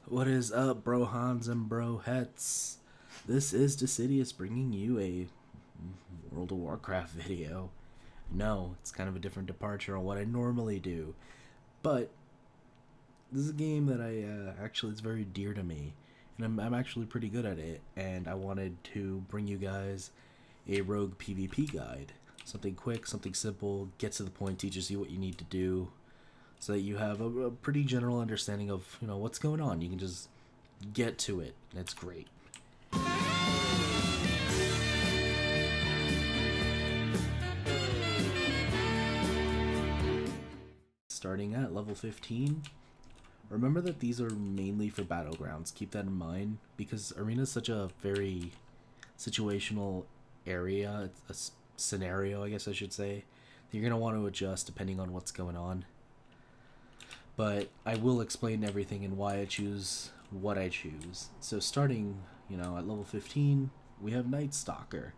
What is up, brohans and brohettes? This is Decidius bringing you a World of Warcraft video. No, it's kind of a different departure on what I normally do, but this is a game that actually it's very dear to me, and I'm actually pretty good at it. And I wanted to bring you guys a rogue PvP guide, something quick, something simple, gets to the point, teaches you what you need to do, so that you have a pretty general understanding of what's going on. You can just get to it. It's great. Starting at level 15. Remember that these are mainly for battlegrounds. Keep that in mind because arena is such a very situational area. It's a scenario, I guess I should say. You're going to want to adjust depending on what's going on. But I will explain everything and why I choose what I choose. So starting, at level 15, we have Night Stalker.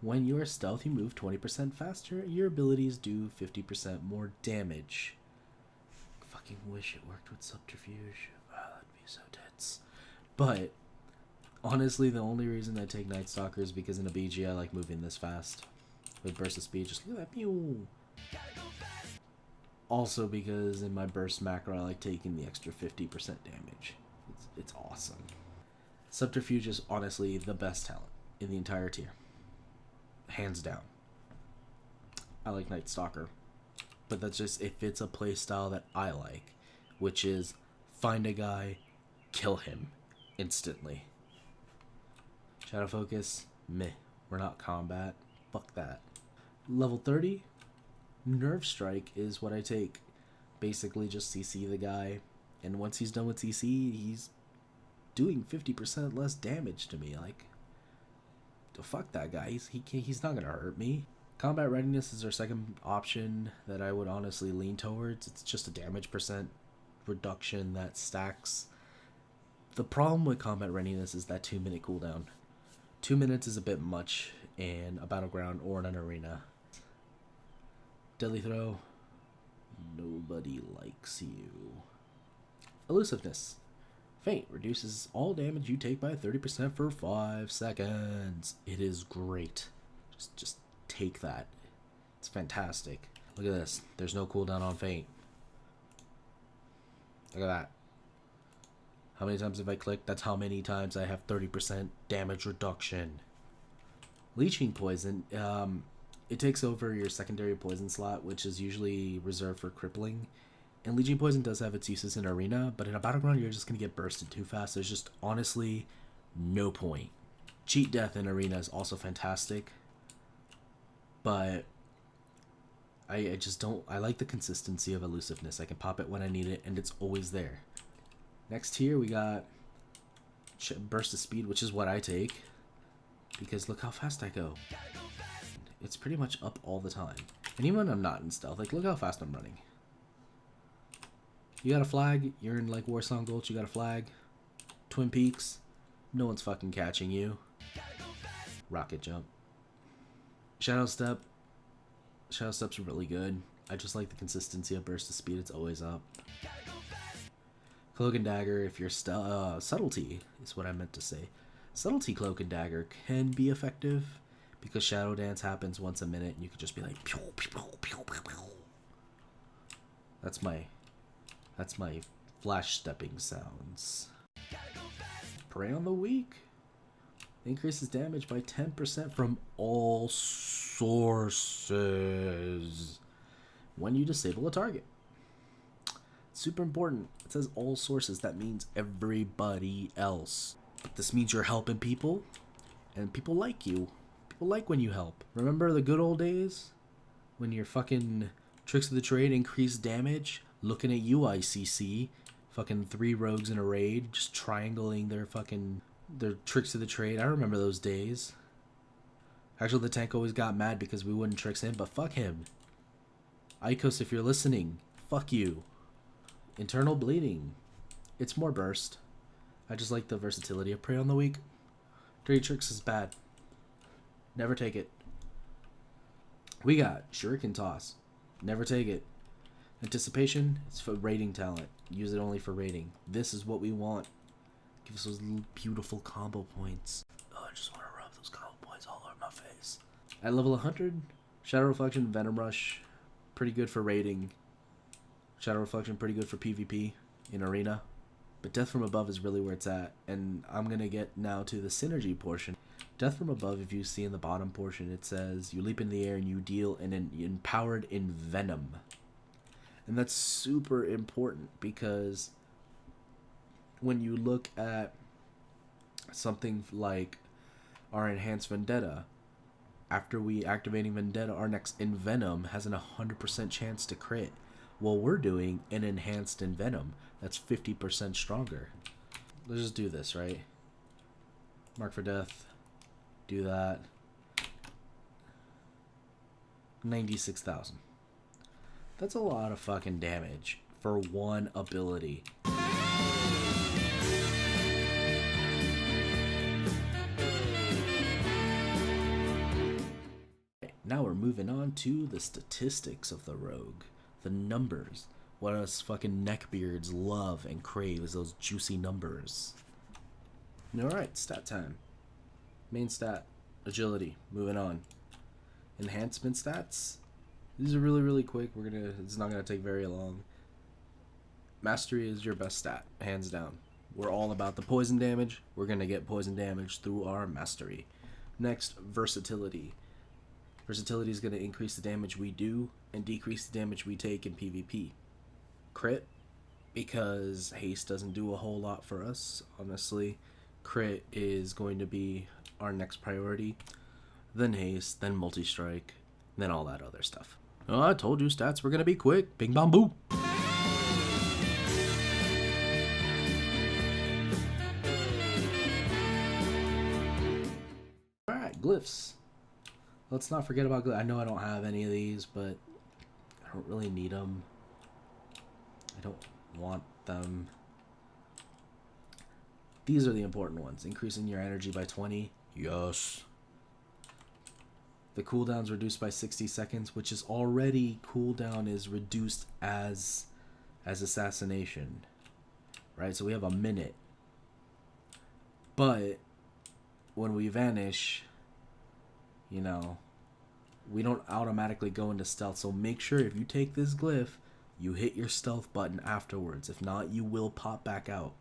When you are stealth, you move 20% faster. Your abilities do 50% more damage. Fucking wish it worked with Subterfuge. Oh, that'd be so tits. But honestly, the only reason I take Night Stalker is because in a BG I like moving this fast. With burst of speed, just look at that. Pew! Also because in my burst macro I like taking the extra 50% damage. It's awesome. Subterfuge is honestly the best talent in the entire tier. Hands down. I like Night Stalker. But that's just, it fits a playstyle that I like. Which is, find a guy, kill him instantly. Shadow Focus, meh. We're not combat. Fuck that. Level 30, Nerve Strike is what I take. Basically just CC the guy. And once he's done with CC, he's doing 50% less damage to me. Like, fuck that guy. He's not gonna hurt me. Combat Readiness is our second option that I would honestly lean towards. It's just a damage percent reduction that stacks. The problem with Combat Readiness is that 2-minute cooldown. 2 minutes is a bit much in a battleground or in an arena. Deadly Throw. Nobody likes you. Elusiveness. Feint reduces all damage you take by 30% for 5 seconds. It is great. Just take that. It's fantastic. Look at this. There's no cooldown on Feint. Look at that. How many times have I clicked? That's how many times I have 30% damage reduction. Leeching Poison. It takes over your secondary poison slot, which is usually reserved for crippling. And Leeching Poison does have its uses in arena, but in a battleground you're just going to get bursted too fast. There's just honestly no point. Cheat Death in arena is also fantastic. But I just don't... I like the consistency of Elusiveness. I can pop it when I need it, and it's always there. Next here we got Burst of Speed, which is what I take. Because look how fast I go. It's pretty much up all the time. And even when I'm not in stealth, like, look how fast I'm running. You got a flag, you're in, like, Warsong Gulch, you got a flag. Twin Peaks, no one's fucking catching you. Rocket Jump. Shadow Step. Shadow Step's really good. I just like the consistency of Burst of Speed, it's always up. Cloak and Dagger, if you're Subtlety is what I meant to say. Subtlety Cloak and Dagger can be effective because Shadow Dance happens once a minute and you could just be like pew, pew, pew, pew, pew. That's my flash stepping sounds. Prey on the Weak increases damage by 10% from all sources when you disable a target. Super important. It says all sources. That means everybody else. But this means you're helping people, and people like you. People like when you help. Remember the good old days when your fucking tricks of the trade increased damage? Looking at you, ICC. Fucking 3 rogues in a raid, just triangling their tricks of the trade. I remember those days. Actually, the tank always got mad because we wouldn't tricks him, but fuck him. Icos, if you're listening, fuck you. Internal Bleeding. It's more burst. I just like the versatility of Prey on the Weak. Dirty Tricks is bad. Never take it. We got Shuriken Toss. Never take it. Anticipation, it's for raiding talent. Use it only for raiding. This is what we want. Give us those little beautiful combo points. Oh, I just want to rub those combo points all over my face. At level 100, Shadow Reflection, Venom Rush, pretty good for raiding. Shadow Reflection, pretty good for PvP in Arena. But Death from Above is really where it's at. And I'm going to get now to the synergy portion. Death from Above, if you see in the bottom portion, it says, you leap in the air and you deal an empowered in Venom. And that's super important because when you look at something like our Enhanced Vendetta, after we activating Vendetta, our next Envenom has an 100% chance to crit. Well, we're doing an Enhanced Envenom that's 50% stronger. Let's just do this, right? Mark for Death. Do that. 96,000. That's a lot of fucking damage for one ability. Now we're moving on to the statistics of the rogue. The numbers. What us fucking neckbeards love and crave is those juicy numbers. Alright, stat time. Main stat, agility. Moving on. Enhancement stats. These are really quick. It's not gonna take very long. Mastery is your best stat, hands down. We're all about the poison damage. We're gonna get poison damage through our mastery. Next, versatility. Versatility is gonna increase the damage we do and decrease the damage we take in PvP. Crit, because haste doesn't do a whole lot for us, honestly. Crit is going to be our next priority. Then haste, then multi-strike, then all that other stuff. Oh, I told you stats were gonna be quick. Bing bong boom. Alright, glyphs. Let's not forget about glyphs. I know I don't have any of these, but I don't really need them. I don't want them. These are the important ones. Increasing your energy by 20. Yes. The cooldown's reduced by 60 seconds, which is already cooldown is reduced as Assassination. Right? So we have a minute. But when we vanish, you know, we don't automatically go into stealth. So make sure if you take this glyph, you hit your stealth button afterwards. If not, you will pop back out.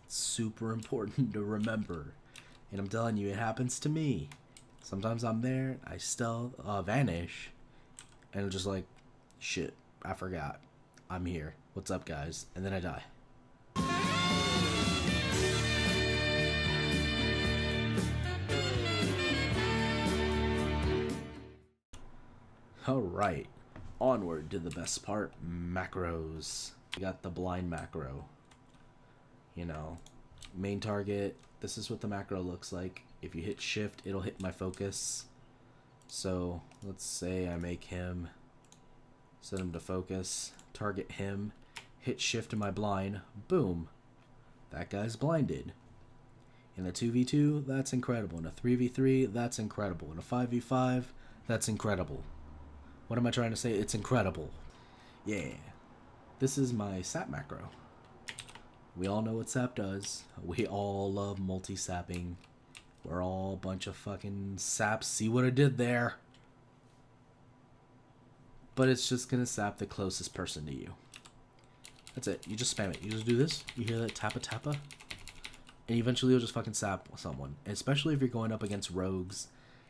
It's super important to remember. And I'm telling you, it happens to me. Sometimes I'm there, I stealth, vanish, and I'm just like, shit, I forgot. I'm here. What's up, guys? And then I die. Alright, onward to the best part, macros. We got the blind macro. You know, main target, this is what the macro looks like. If you hit shift, it'll hit my focus. So, let's say I make him, set him to focus, target him, hit shift in my blind, boom. That guy's blinded. In a 2v2, that's incredible. In a 3v3, that's incredible. In a 5v5, that's incredible. What am I trying to say? It's incredible. Yeah. This is my sap macro. We all know what sap does. We all love multi-sapping. We're all a bunch of fucking saps. See what I did there? But it's just gonna sap the closest person to you. That's it. You just spam it. You just do this. You hear that tappa tappa? And eventually you'll just fucking sap someone. And especially if you're going up against rogues.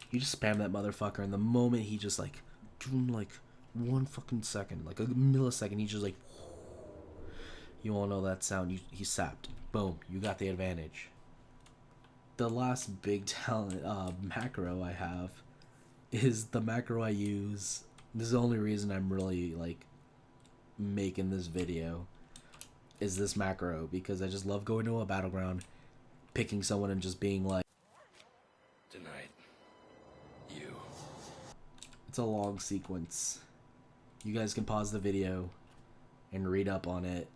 You just spam that motherfucker, and the moment he just like 1 fucking second, like a millisecond, he just like, you all know that sound. He sapped. Boom. You got the advantage. The last big talent macro I have is the macro I use. This is the only reason I'm really like making this video, is this macro, because I just love going to a battleground, picking someone and just being like, tonight, you. It's a long sequence. You guys can pause the video and read up on it.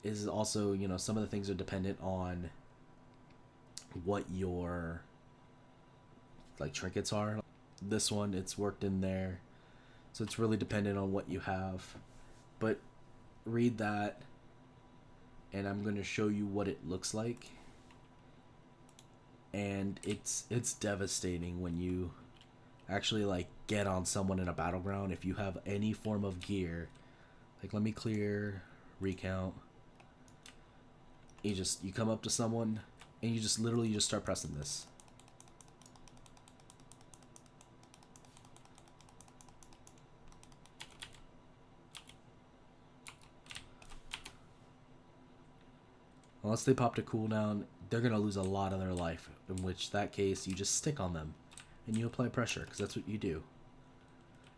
Is also, you know, some of the things are dependent on what your like trinkets are. This one, it's worked in there, so it's really dependent on what you have. But read that, and I'm going to show you what it looks like. and it's devastating when you actually like get on someone in a battleground if you have any form of gear. Like, let me clear recount. You come up to someone and you just literally just start pressing this. Unless they popped a cooldown, they're gonna lose a lot of their life, in which that case you just stick on them and you apply pressure, because that's what you do.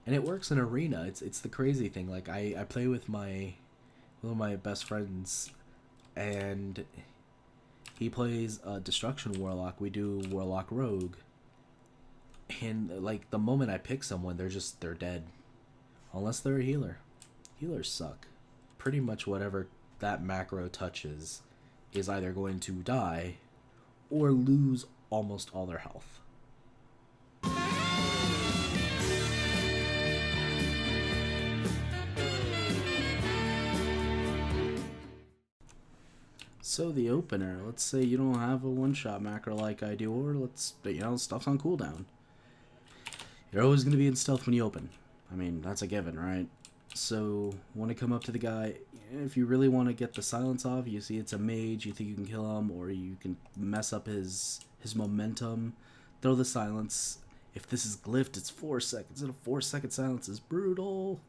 And it works in arena. It's the crazy thing. Like, I play with one of my best friends, and he plays Destruction Warlock. We do Warlock Rogue. And like, the moment I pick someone, they're dead. Unless they're a healer. Healers suck. Pretty much whatever that macro touches is either going to die or lose almost all their health. So the opener, let's say you don't have a one-shot macro like I do, or stuff's on cooldown. You're always going to be in stealth when you open. I mean, that's a given, right? So, when I come up to the guy, if you really want to get the silence off, you see it's a mage, you think you can kill him, or you can mess up his momentum, throw the silence. If this is glyphed, it's 4 seconds, and a 4-second silence is brutal.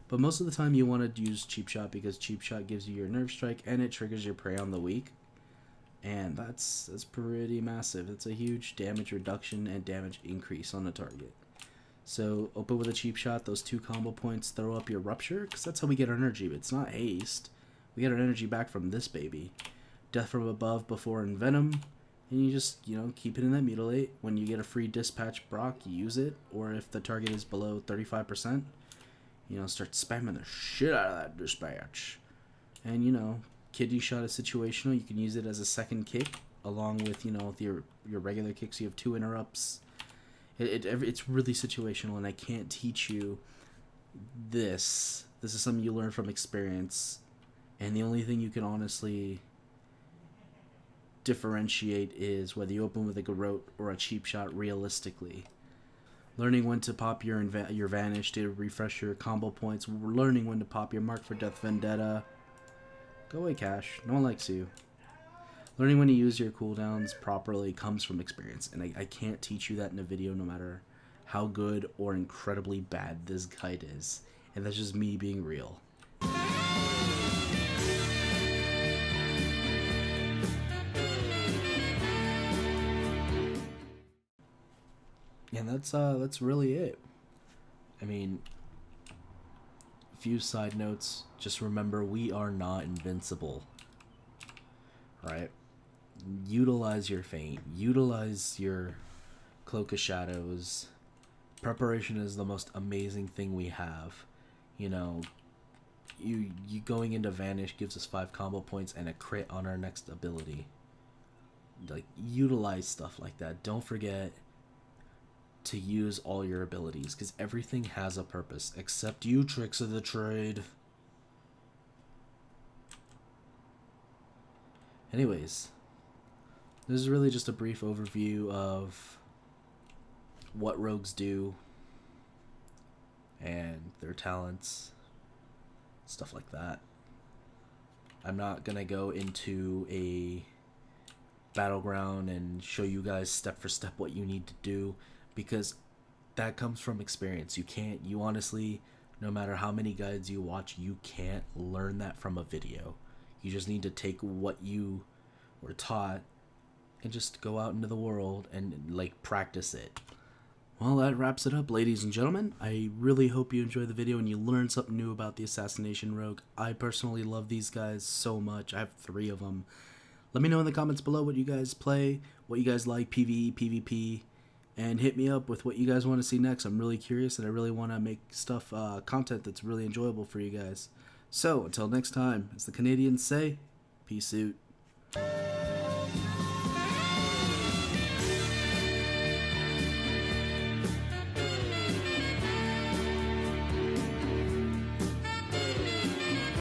But most of the time you want to use Cheap Shot, because Cheap Shot gives you your nerve strike and it triggers your prey on the weak. And that's pretty massive. It's a huge damage reduction and damage increase on the target. So open with a Cheap Shot, those 2 combo points, throw up your Rupture, because that's how we get our energy. It's not haste. We get our energy back from this baby. Death from Above before Envenom. And you just, keep it in that Mutilate. When you get a free Dispatch Brock, you use it. Or if the target is below 35%. Start spamming the shit out of that dispatch. And, Kidney Shot is situational. You can use it as a second kick, along with, with your regular kicks. You have 2 interrupts. It's really situational, and I can't teach you this. This is something you learn from experience. And the only thing you can honestly differentiate is whether you open with a Garrote or a Cheap Shot realistically. Learning when to pop your Vanish to refresh your combo points. Learning when to pop your Mark for Death Vendetta. Go away, Cash. No one likes you. Learning when to use your cooldowns properly comes from experience. And I can't teach you that in a video, no matter how good or incredibly bad this guide is. And that's just me being real. And that's really it. I mean, a few side notes. Just remember, we are not invincible. Right? Utilize your feint. Utilize your Cloak of Shadows. Preparation is the most amazing thing we have. You going into Vanish gives us 5 combo points and a crit on our next ability. Like, utilize stuff like that. Don't forget to use all your abilities, because everything has a purpose, except you, Tricks of the Trade. Anyways, this is really just a brief overview of what rogues do and their talents, stuff like that. I'm not gonna go into a battleground and show you guys step for step what you need to do, because that comes from experience. You honestly, no matter how many guides you watch, you can't learn that from a video. You just need to take what you were taught and just go out into the world and practice it. Well, that wraps it up, ladies and gentlemen. I really hope you enjoyed the video and you learned something new about the Assassination Rogue. I personally love these guys so much. I have 3 of them. Let me know in the comments below what you guys play, what you guys like, PvE, PvP, and hit me up with what you guys want to see next. I'm really curious, and I really want to make content that's really enjoyable for you guys. So, until next time, as the Canadians say, peace out.